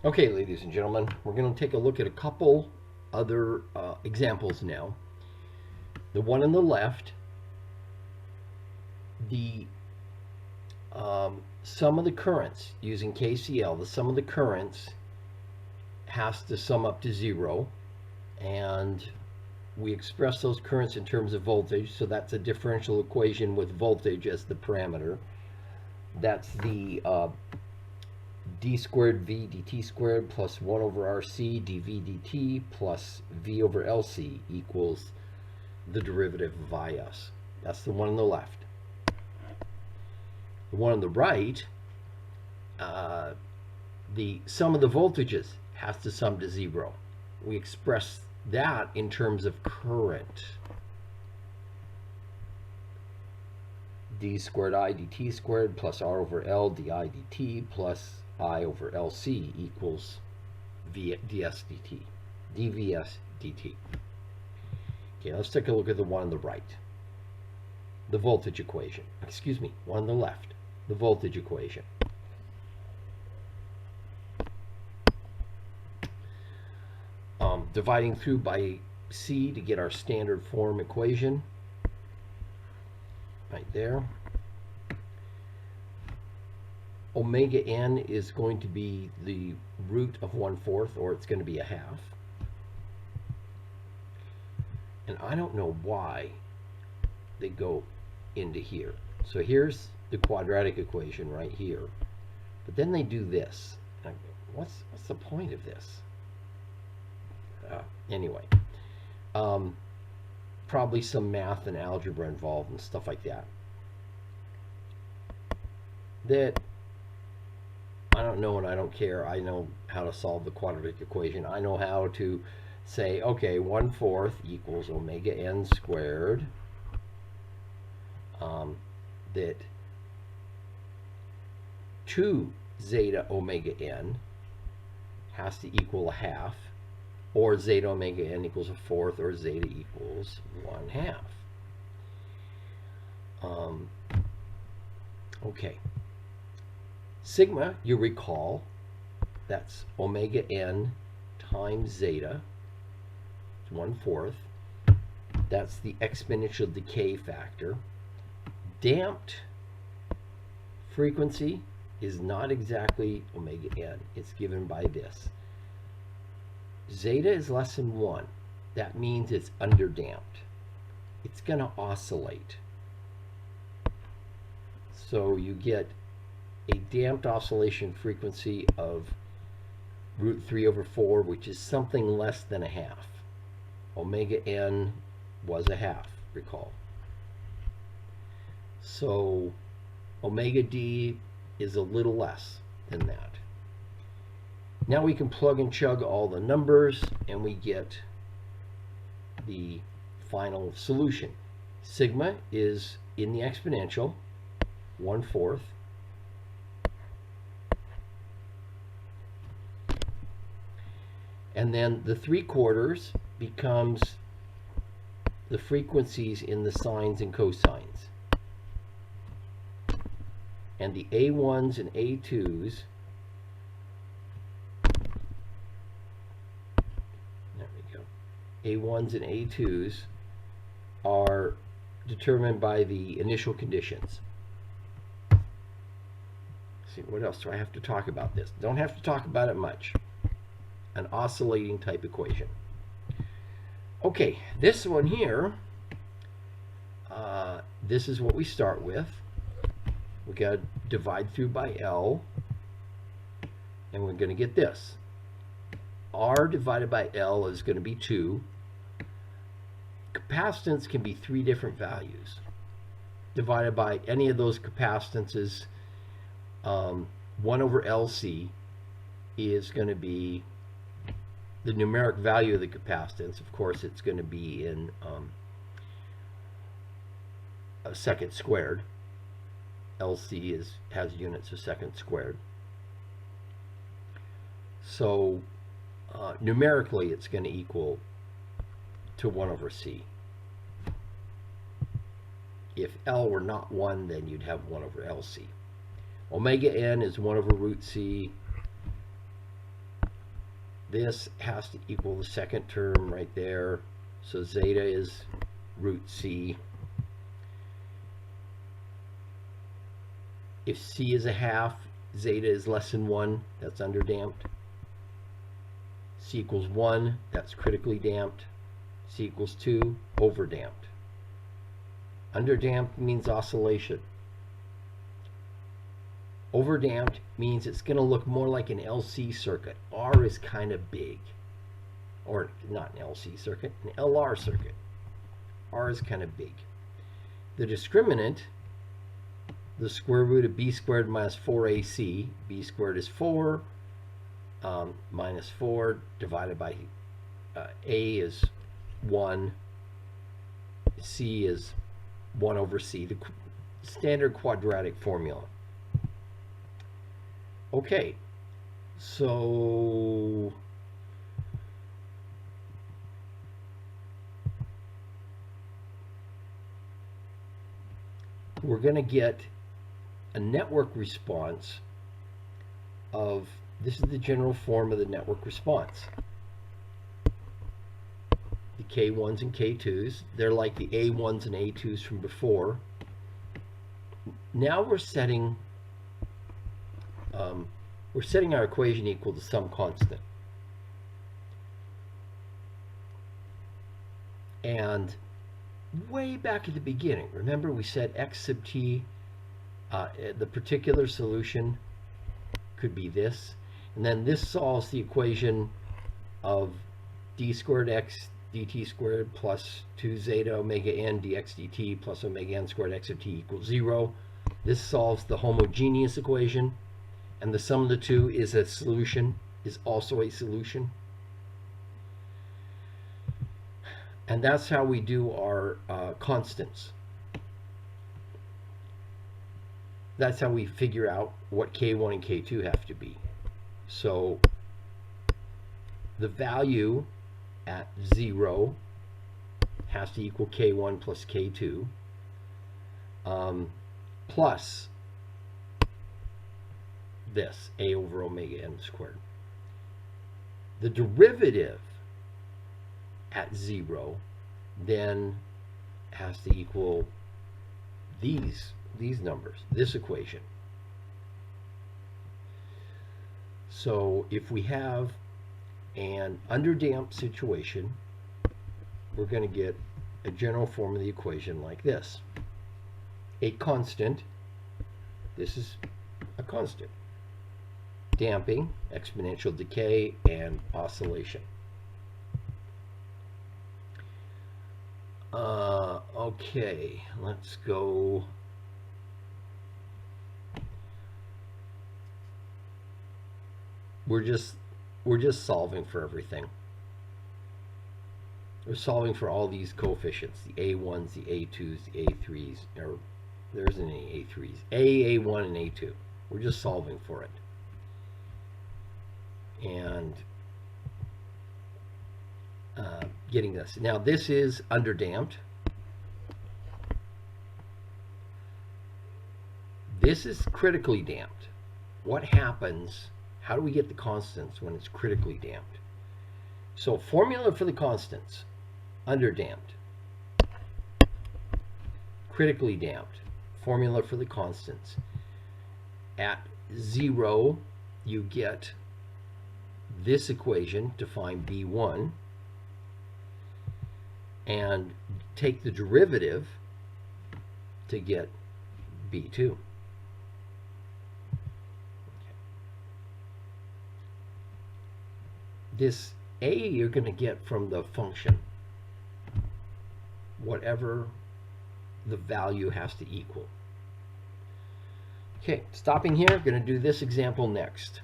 Okay, ladies and gentlemen, we're going to take a look at a couple other examples now. The one on the left, the sum of the currents using KCL, the sum of the currents has to sum up to 0, and we express those currents in terms of voltage, so that's a differential equation with voltage as the parameter. That's the d squared v dt squared plus 1 over rc dv dt plus v over lc equals the derivative of is. That's the one on the left. The one on the right, the sum of the voltages has to sum to 0. We express that in terms of current. d squared I dt squared plus r over L di dt plus I over LC equals ds dt, dvs dt. Okay, let's take a look at the one on the right. The voltage equation. Excuse me, one on the left. The voltage equation. Dividing through by C to get our standard form equation. Right there. Omega n is going to be the root of 1/4, or it's going to be a half. And I don't know why they go into here. So here's the quadratic equation right here. But then they do this. And I go, what's the point of this? Anyway, probably some math and algebra involved and stuff like that. That I don't know and I don't care. I know how to solve the quadratic equation. I know how to say, okay, 1/4 equals omega n squared. That 2 zeta omega n has to equal a half, or zeta omega n equals a 1/4, or zeta equals 1/2. Okay. Sigma, you recall, that's omega n times zeta. It's 1/4. That's the exponential decay factor. Damped frequency is not exactly omega n. It's given by this. Zeta is less than 1. That means it's underdamped. It's going to oscillate. So you get a damped oscillation frequency of root 3/4, which is something less than a half. Omega n was a half, recall. So omega d is a little less than that. Now we can plug and chug all the numbers and we get the final solution. Sigma is in the exponential, 1/4. And then the 3/4 becomes the frequencies in the sines and cosines. And the A1s and A2s, there we go, A1s and A2s are determined by the initial conditions. Let's see, what else do I have to talk about this? Don't have to talk about it much. An oscillating type equation. Okay, this one here, this is what we start with. We got to divide through by L, and we're going to get this. R divided by L is going to be 2. Capacitance can be 3 different values. Divided by any of those capacitances, 1 over LC is going to be the numeric value of the capacitance. Of course, it's going to be in a second squared. LC has units of second squared. So numerically, it's going to equal to 1 over C. If L were not 1, then you'd have 1 over LC. Omega n is 1 over root C. this has to equal the second term right there. So zeta is root c. If c is a half, zeta is less than 1, that's underdamped. C equals 1, that's critically damped. C equals 2, overdamped. Underdamped means oscillation. Overdamped means it's going to look more like an LC circuit. R is kind of big. Or not an LC circuit, an LR circuit. R is kind of big. The discriminant, the square root of b squared minus 4ac. B squared is 4. Minus 4 divided by a is 1. C is 1 over c. The standard quadratic formula. Okay, so we're going to get a network response of, this is the general form of the network response. The K1s and K2s, they're like the A1s and A2s from before. Now we're setting our equation equal to some constant. And way back at the beginning, remember we said x sub t, the particular solution could be this. And then this solves the equation of d squared x dt squared plus 2 zeta omega n dx dt plus omega n squared x of t equals 0. This solves the homogeneous equation. And the sum of the two is a solution, is also a solution. And that's how we do our constants. That's how we figure out what K1 and K2 have to be. So the value at 0 has to equal K1 plus K2 plus this, a over omega n squared. The derivative at 0 then has to equal these numbers, this equation. So if we have an underdamped situation, we're going to get a general form of the equation like this. A constant, this is a constant. Damping, exponential decay, and oscillation. Okay, let's go. We're just solving for everything. We're solving for all these coefficients, the A1s, the A2s, the A3s, or there isn't any A3s, A1, and A2. We're just solving for it. And getting this. Now this is underdamped. This is critically damped. What happens, how do we get the constants when it's critically damped? So formula for the constants, underdamped, critically damped. Formula for the constants. At 0, you get this equation to find B1 and take the derivative to get B2. Okay. This A you're going to get from the function, whatever the value has to equal. Okay, stopping here, I'm going to do this example next.